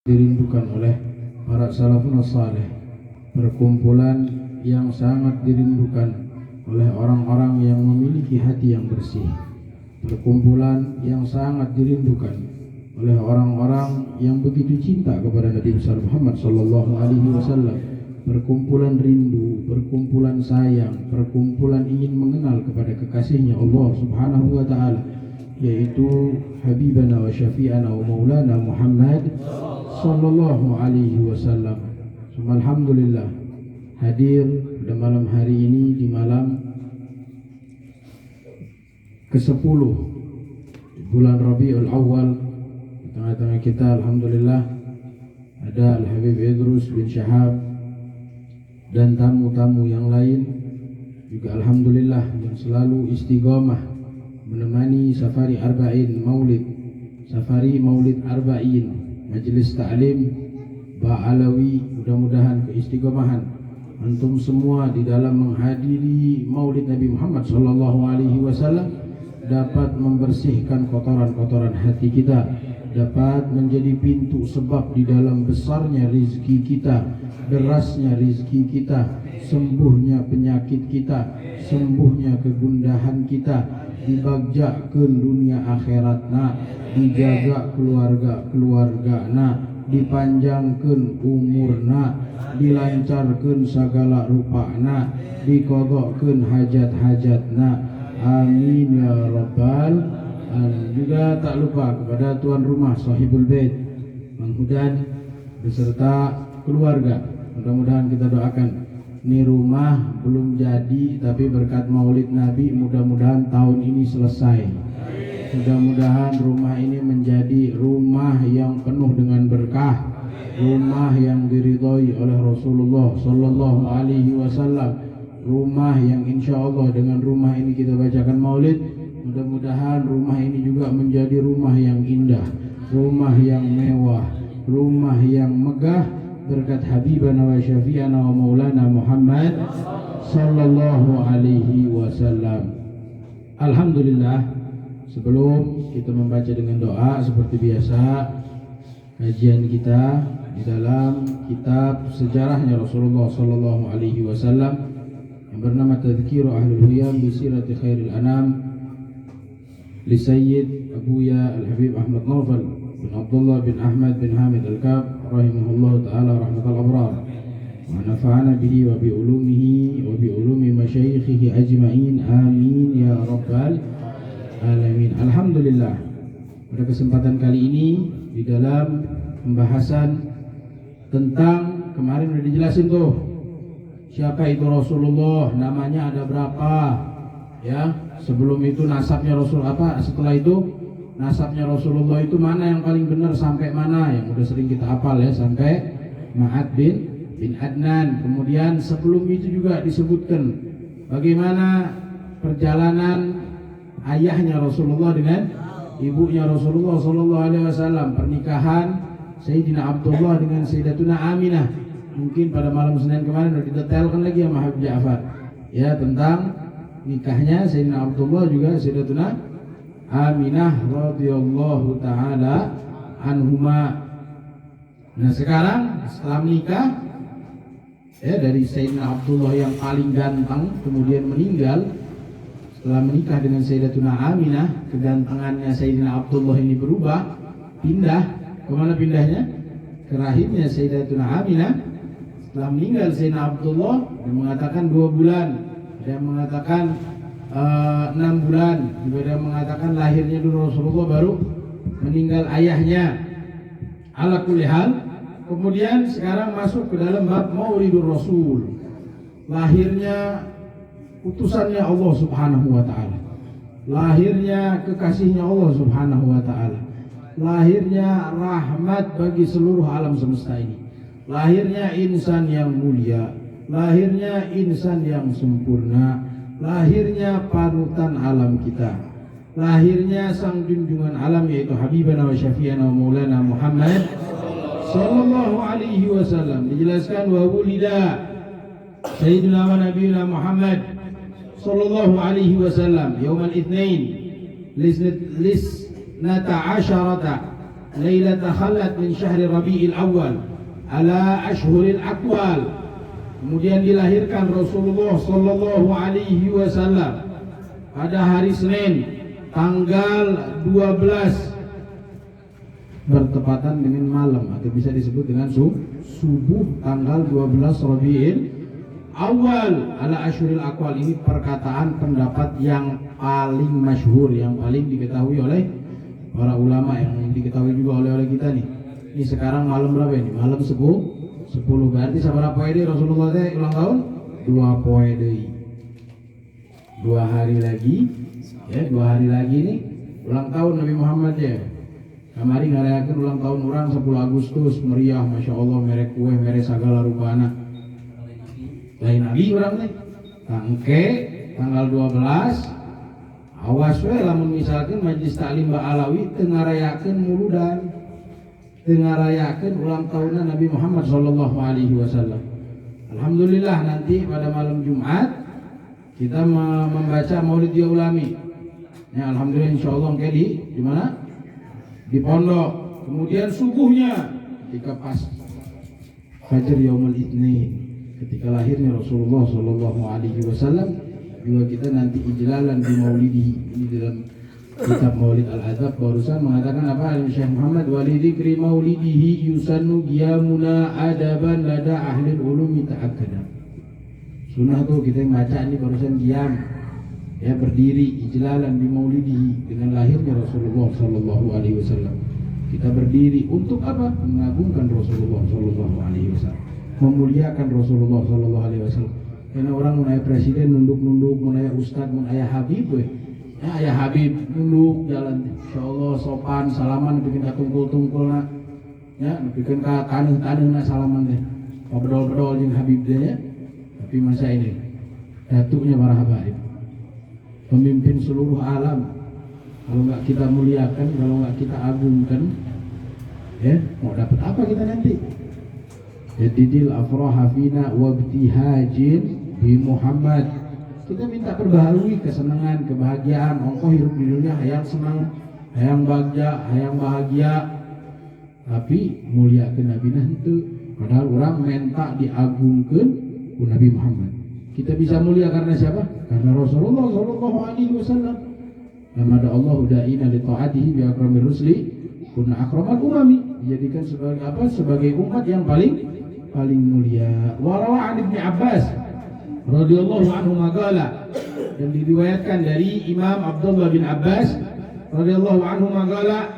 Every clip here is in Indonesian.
dirindukan oleh para salafun saleh, perkumpulan yang sangat dirindukan oleh orang-orang yang memiliki hati yang bersih, perkumpulan yang sangat dirindukan oleh orang-orang yang begitu cinta kepada Nabi besar Muhammad sallallahu alaihi wasallam, perkumpulan rindu, perkumpulan sayang, perkumpulan ingin mengenal kepada kekasihnya Allah Subhanahu wa taala, yaitu Habibana wa Syafi'ana wa Maulana Muhammad sallallahu alaihi wasallam. Alhamdulillah, hadir pada malam hari ini di malam ke-10 bulan Rabiul Awal. Di tengah-tengah kita alhamdulillah ada Al-Habib Idrus bin Syahab dan tamu-tamu yang lain juga alhamdulillah yang selalu istiqomah menemani safari arba'in maulid, safari maulid arba'in Majelis Ta'lim Ba'alawi. Mudah-mudahan keistiqomahan antum semua di dalam menghadiri maulid Nabi Muhammad sallallahu alaihi wasallam dapat membersihkan kotoran-kotoran hati kita, dapat menjadi pintu sebab di dalam besarnya rizki kita, derasnya rizki kita, sembuhnya penyakit kita, sembuhnya kegundahan kita, dibagjakeun dunia akhiratna, dijaga keluarga-keluargana, dipanjangkeun umurna, dilancarkeun segala rupana, diqodhokeun hajat-hajatna. Amin ya rabbal alamin. Juga tak lupa kepada tuan rumah sahibul bait Mang Hudan beserta keluarga. Mudah-mudahan kita doakan ini rumah belum jadi, tapi berkat maulid Nabi mudah-mudahan tahun ini selesai. Mudah-mudahan rumah ini menjadi rumah yang penuh dengan berkah, rumah yang diridhoi oleh Rasulullah sallallahu alaihi wasallam, rumah yang insya Allah dengan rumah ini kita bacakan maulid. Mudah-mudahan rumah ini juga menjadi rumah yang indah, rumah yang mewah, rumah yang megah, berkat Habibana wa Syafi'ana wa Maulana Muhammad sallallahu alaihi wasallam. Alhamdulillah, sebelum kita membaca dengan doa seperti biasa, kajian kita di dalam kitab sejarahnya Rasulullah sallallahu alaihi wasallam yang bernama Tadhkiru Ahlul Hiyam bi Sirati Khairil Anam li Sayyid Abuya Al-Habib Ahmad Nawfal bin Abdullah bin Ahmad bin Hamid Al-Kab rahimahullah ta'ala rahmatal abrar wa nafa'ana bihi wa bi ulumihi wa bi ulumi masyayikhihi ajma'in amin ya rabbal alamin. Alhamdulillah, pada kesempatan kali ini di dalam pembahasan tentang kemarin sudah dijelasin tuh siapa itu Rasulullah, namanya ada berapa ya, sebelum itu nasabnya Rasul apa, setelah itu nasabnya Rasulullah itu mana yang paling benar sampai mana, yang udah sering kita hafal ya, sampai Ma'ad bin Adnan. Kemudian sebelum itu juga disebutkan bagaimana perjalanan ayahnya Rasulullah dengan ibunya Rasulullah sallallahu alaihi wasallam, pernikahan Sayyidina Abdullah dengan Sayyidatuna Aminah. Mungkin pada malam Senin kemarin sudah didetailkan lagi sama Habib Ja'far ya tentang nikahnya Sayyidina Abdullah juga Sayyidatuna Aminah radhiyallahu taala anhuma. Nah sekarang setelah menikah ya, dari Sayyidina Abdullah yang paling ganteng kemudian meninggal. Setelah menikah dengan Sayyidatuna Aminah, kegantengannya Sayyidina Abdullah ini berubah, pindah. Kemana pindahnya? Ke rahimnya Sayyidatuna Aminah. Setelah meninggal Sayyidina Abdullah, dia mengatakan 2 bulan, ada yang mengatakan 6 bulan, juga ada yang mengatakan lahirnya dulu Rasulullah baru meninggal ayahnya. Ala kulli hal, kemudian sekarang masuk ke dalam bab Maulidur Rasul, lahirnya utusannya Allah subhanahu wa ta'ala, lahirnya kekasihnya Allah subhanahu wa ta'ala, lahirnya rahmat bagi seluruh alam semesta ini, lahirnya insan yang mulia, lahirnya insan yang sempurna, lahirnya panutan alam kita, lahirnya sang junjungan alam yaitu Habibana wa Syafi'ana wa Maulana Muhammad sallallahu alaihi wasallam. Dijelaskan wa wulida Sayyidina wa Nabiyuna Muhammad sallallahu alaihi wasallam yaumal itsnain lisnata asyarata lailata khalat min syahri Rabiul Awal ala ashhuril aqwal. Kemudian dilahirkan Rasulullah sallallahu alaihi wasallam pada hari Senin tanggal 12 bertepatan dengan malam atau bisa disebut dengan subuh tanggal 12 Rabiul Awal ala ashhuril aqwal. Ini perkataan pendapat yang paling masyhur, yang paling diketahui oleh para ulama, yang diketahui juga oleh kita nih. Ini sekarang malam berapa ini? Malam 10 berarti sabar poe deui Rasulullah teh ulang tahun 2 poe deui. 2 hari lagi ya, 2 hari lagi nih ulang tahun Nabi Muhammad ya. Kamari ngarayakeun ulang tahun urang 10 Agustus meriah masyaallah, merek kue merek sagala rupana. Lain nabi urang teh. Tangke tanggal 12 awas we lamun misalkan Majelis Taklim Ba'alawi teu ngarayakeun muludan, teu ngarayakeun ulang tahunna Nabi Muhammad sallallahu alaihi wasallam. Alhamdulillah nanti pada malam Jumat kita membaca Maulid Ya Ulami. Ya alhamdulillah insyaallah engke di mana? Di pondok. Kemudian subuhnya ketika pas Fajr Yaumul Itsnin, ketika lahirnya Rasulullah sallallahu alaihi wasallam, juga kita nanti ijlalan di Maulidi. Ini dalam kitab Maulid Al-Adab barusan mengatakan apa? Syekh Muhammad walidikri maulidihi yusannu qiyamuna adaban lada ahli ulumi ta'akkada. Sunnah tuh kita yang baca ini barusan qiyam, ya berdiri ijlalan di Maulidihi dengan lahirnya Rasulullah sallallahu alaihi wasallam. Kita berdiri untuk apa? Mengagungkan Rasulullah sallallahu alaihi wasallam, memuliakan Rasulullah sallallahu alaihi wasallam. Karena orang mau nanya presiden nunduk-nunduk, mau nanya ustad, mau nanya habib, ya ayah habib nunduk jalan, insyaallah sopan, salaman, bikin tungkul-tungkul nak, ya bikin taneuh nak salaman deh, bedol-bedol jeung habib deh ya. Tapi masa ini datuknya para habaib, pemimpin seluruh alam, kalau nggak kita muliakan, kalau nggak kita agungkan, ya mau dapat apa kita nanti? Jadidil afraha fina wabtihajin bi Muhammad. Kita minta perbaharui kesenangan, kebahagiaan. Ongkoh hidup di dunia hayang senang, hayang bagja, hayang bahagia. Tapi muliakeun Nabi nanti. Padahal orang minta diagungkeun ku Nabi Muhammad. Kita bisa mulia karena siapa? Karena Rasulullah sallallahu alaihi wasallam. Lamada Allah da'ina li ta'atihi bi akramir rusli kunna akramal umami. Dijadikan sebagai apa? Sebagai umat yang paling mulia. Wa rawa an Ibnu Abbas radhiyallahu anhu maqala, dan diriwayatkan dari Imam Abdullah bin Abbas radhiyallahu anhu maqala,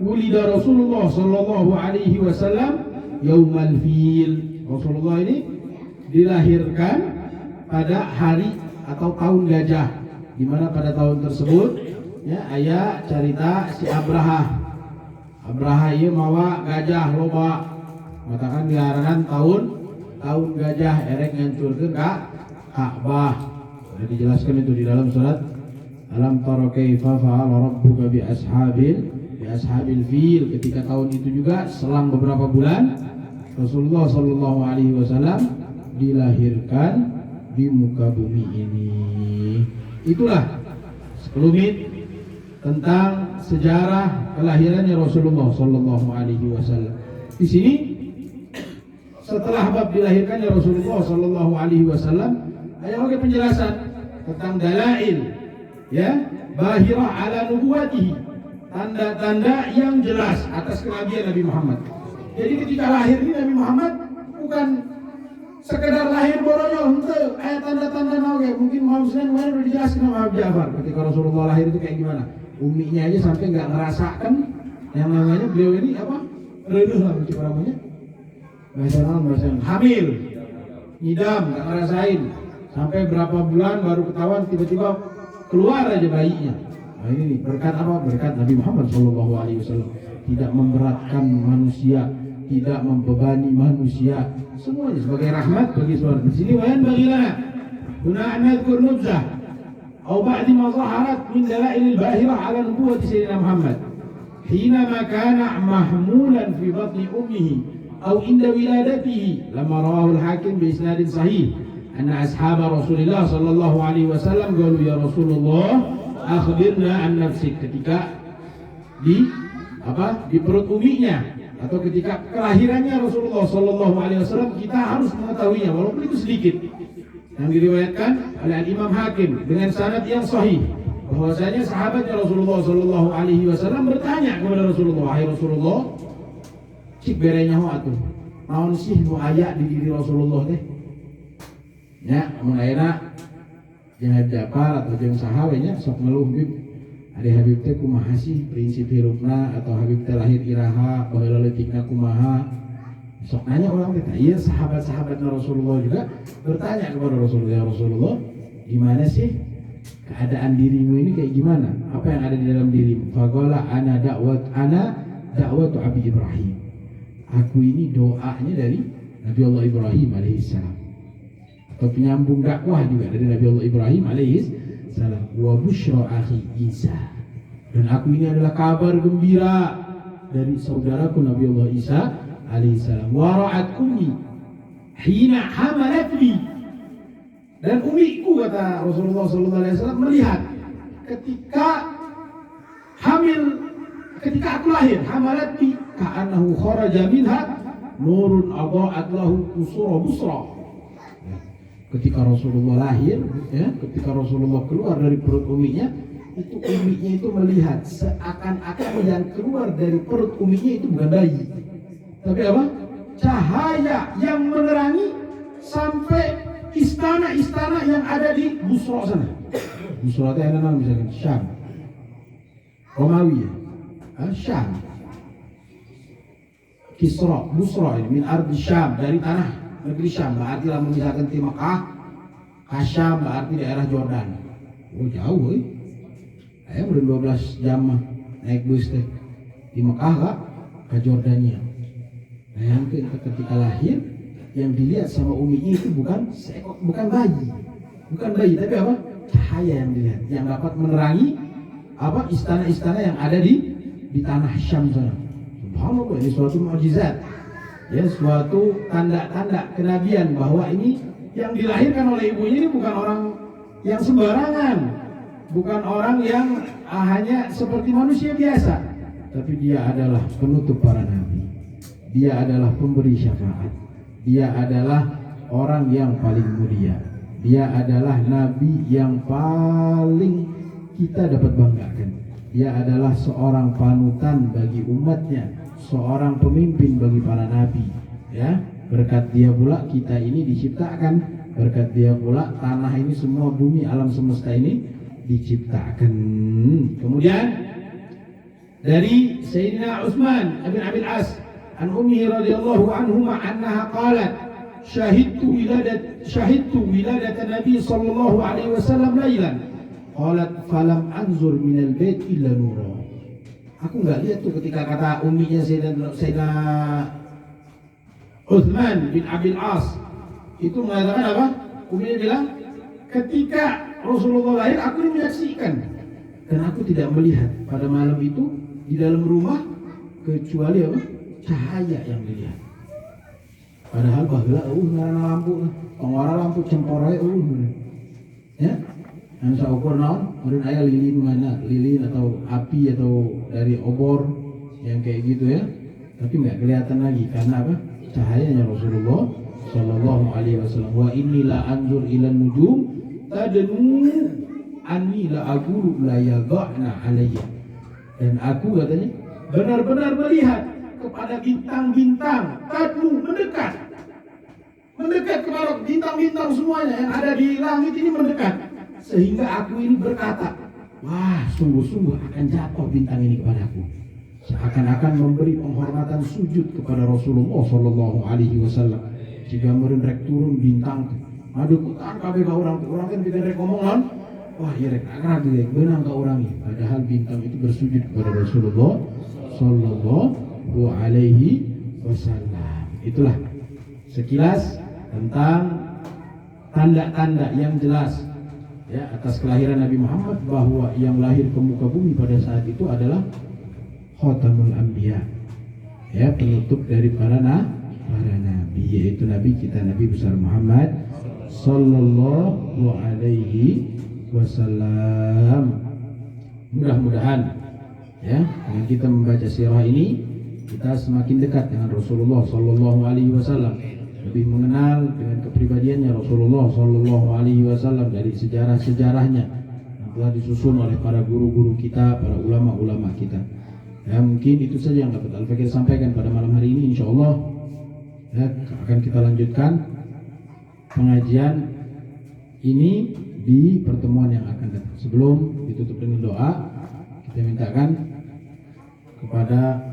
wulida Rasulullah sallallahu alaihi wasallam yaumal fil. Rasulullah ini dilahirkan pada hari atau tahun gajah, di mana pada tahun tersebut ya aya cerita si Abraha ieu mawa gajah loba, matakan diarangan tahun gajah erek ngancurkeun ka Ka'bah. Sudah dijelaskan itu di dalam surat Alam tara kaifa fa'ala rabbuka bi ashabil fil. Ketika tahun itu juga selang beberapa bulan Rasulullah sallallahu alaihi wasallam dilahirkan di muka bumi ini. Itulah sekelumit tentang sejarah kelahirannya Rasulullah sallallahu alaihi wasallam. Di sini setelah bab dilahirkannya Rasulullah sallallahu alaihi wasallam ada lagi penjelasan tentang dalail ya bahirah ala nubuwatihi, tanda-tanda yang jelas atas kenabian Nabi Muhammad. Jadi ketika lahir ini Nabi Muhammad bukan sekedar lahir boronya henteu aya tanda-tanda naon ge. Mungkin Muhammad kemarin udah dijelaskan sama Abu Ja'far ketika Rasulullah lahir itu kayak gimana. Uminya aja sampai enggak ngerasakan yang namanya beliau ini apa? Reduh lah mungkin namanya. Bahasa hamil. Ngidam enggak ngerasain. Sampai berapa bulan baru ketahuan tiba-tiba keluar aja bayinya. Nah ini nih berkat apa? Berkat Nabi Muhammad sallallahu alaihi wasallam. Tidak memberatkan manusia, tidak membebani manusia, semuanya sebagai rahmat bagi seluruh. Di sini wayan bagilana guna anadzkur nubzah atau ba'di ma zaharat min dalailil bahirah ala nubuwwati sayyidina Muhammad hinama kana mahmulan fi batni ummihi atau inda wiladatihi, lama rawahu al-Hakim bi isnadin sahih anna ashab Rasulullah sallallahu alaihi wasallam qalu ya Rasulullah akhbirna an nafsik. Ketika di perut uminya atau ketika kelahirannya Rasulullah Shallallahu Alaihi Wasallam, kita harus mengetahuinya walaupun itu sedikit. Yang diriwayatkan oleh Imam Hakim dengan sanad yang sahih bahwasanya sahabatnya Rasulullah Shallallahu Alaihi Wasallam bertanya kepada Rasulullah, "Wahai Rasulullah, cik berenya atuh naon sih nu aya di diri Rasulullah teh?" Ya, mun ayeuna jeung Ja'far atau jeung saha we nya sok ngeluh Habib. Ari Habib teh kumaha sih prinsip hirupna atau Habib teh lahir iraha, baheula leutikna kumaha? Sok nanya orang kita. Iya, sahabat-sahabatnya Rasulullah juga bertanya kepada Rasulullah, "Ya Rasulullah, gimana sih keadaan dirimu ini kayak gimana? Apa yang ada di dalam dirimu?" Faqala ana da'watu Abi Ibrahim. Aku ini doanya dari Nabi Allah Ibrahim alaihissalam. Atau penyambung dakwah juga dari Nabi Allah Ibrahim alaihissalam. Wa busyra akhi Isa. Dan aku ini adalah kabar gembira dari saudaraku Nabi Allah Isa alaihissalam. Wa ra'at ummi hina hamalatni. Dan umiku, kata Rasulullah sallallahu alaihi wasallam, melihat ketika hamil, ketika aku lahir, hamalatni ka'annahu kharaja minha nurun adha'at lahu usra busra. Ketika Rasulullah lahir, ya, ketika Rasulullah keluar dari perut uminya, itu uminya itu melihat seakan-akan yang keluar dari perut uminya itu bukan bayi, tapi apa? Cahaya yang menerangi sampai istana-istana yang ada di Busra sana. Busra itu ada nama misalkan Syam, Romawi, Syam, Kisra, Busra ini min ardi Syam, dari tanah negeri Syam. Berarti lah misalkan di Mekah, Syam berarti daerah Jordan. Oh jauh, Ayo udah 12 jam naik bus teh di Mekah kak ke Jordania. Nah yang ketika lahir yang dilihat sama uminya itu bukan bayi, tapi apa? Cahaya yang dilihat, yang dapat menerangi apa istana-istana yang ada di tanah Syam sana. Subhanallah, ini suatu mukjizat, ya, suatu tanda-tanda kenabian bahwa ini yang dilahirkan oleh ibunya ini bukan orang yang sembarangan, bukan orang yang hanya seperti manusia biasa, tapi dia adalah penutup para nabi, dia adalah pemberi syafaat, dia adalah orang yang paling mulia, dia adalah nabi yang paling kita dapat banggakan, dia adalah seorang panutan bagi umatnya, seorang pemimpin bagi para nabi, ya. Berkat dia pula kita ini diciptakan, berkat dia pula tanah ini semua, bumi alam semesta ini diciptakan. Kemudian dari Sayyidina Utsman bin Abil As an ummihi radhiyallahu anhuma annaha qalat syahidtu wiladat Nabi sallallahu alaihi wasallam lailan qalat falam anzur minal bait illa nura. Aku enggak lihat tuh ketika kata umminya Sayyidina Utsman bin Abil As itu mengatakan apa? Uminya bilang ketika Rasulullah lahir aku ini menyaksikan dan aku tidak melihat pada malam itu di dalam rumah kecuali apa? Cahaya yang dilihat. Padahal baheula ngaranna lampu, pengora lampu cemporai ya. Anu saukur naon? Meureun aya lilin mana? Lilin atau api atau dari obor yang kayak gitu ya. Tapi enggak kelihatan lagi karena apa? Cahayanya Rasulullah sallallahu alaihi wasallam. Wa inni la anzur ilan nujum tadnu anni la aqulu la yadhna alayya. Dan aku katanya benar-benar melihat kepada bintang-bintang tadnu mendekat kepada bintang-bintang semuanya yang ada di langit ini mendekat, sehingga aku ini berkata, wah sungguh-sungguh akan jatuh bintang ini kepadaku, seakan-akan memberi penghormatan sujud kepada Rasulullah sallallahu alaihi wasallam. Jika merendek turun bintang aduh kutan kabeh ka urang kan kita rek ngomongan, wah ieu rek agrad deui beunang ka urang. Padahal bintang itu bersujud kepada Rasulullah sallallahu alaihi wasallam. Itulah sekilas tentang tanda-tanda yang jelas ya atas kelahiran Nabi Muhammad, bahwa yang lahir ke muka bumi pada saat itu adalah Khatamul Anbiya, ya, penutup dari para nabi, yaitu Nabi kita Nabi besar Muhammad sallallahu alaihi wasallam. Mudah-mudahan Ya, dengan kita membaca sirah ini kita semakin dekat dengan Rasulullah Sallallahu Alaihi Wasallam, lebih mengenal dengan kepribadiannya Rasulullah Sallallahu Alaihi Wasallam dari sejarah-sejarahnya yang telah disusun oleh para guru-guru kita, para ulama-ulama kita. Ya, mungkin itu saja yang dapat Al-Fakir sampaikan pada malam hari ini. Insya Allah ya, akan kita lanjutkan pengajian ini di pertemuan yang akan datang. Sebelum ditutup dengan doa, kita mintakan kepada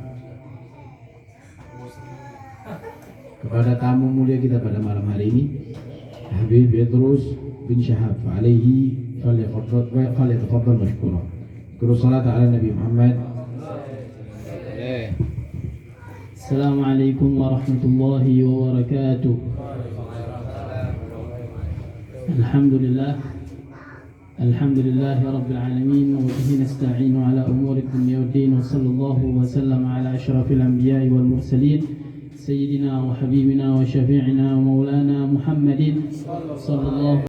tamu mulia kita pada malam hari ini, Habib Idrus bin Syahab, alaihi falyatafaddal mashkura. Qul salatu ala Nabi Muhammad. Assalamualaikum warahmatullahi wabarakatuh. Alhamdulillah rabbil alamin wa bihi nasta'inu ala umuri dunya waddin wa sallallahu wa sallam ala asyrafil anbiya'i wal mursalin sayyidina wa habibina wa syafi'ina wa maulana Muhammadin sallallahu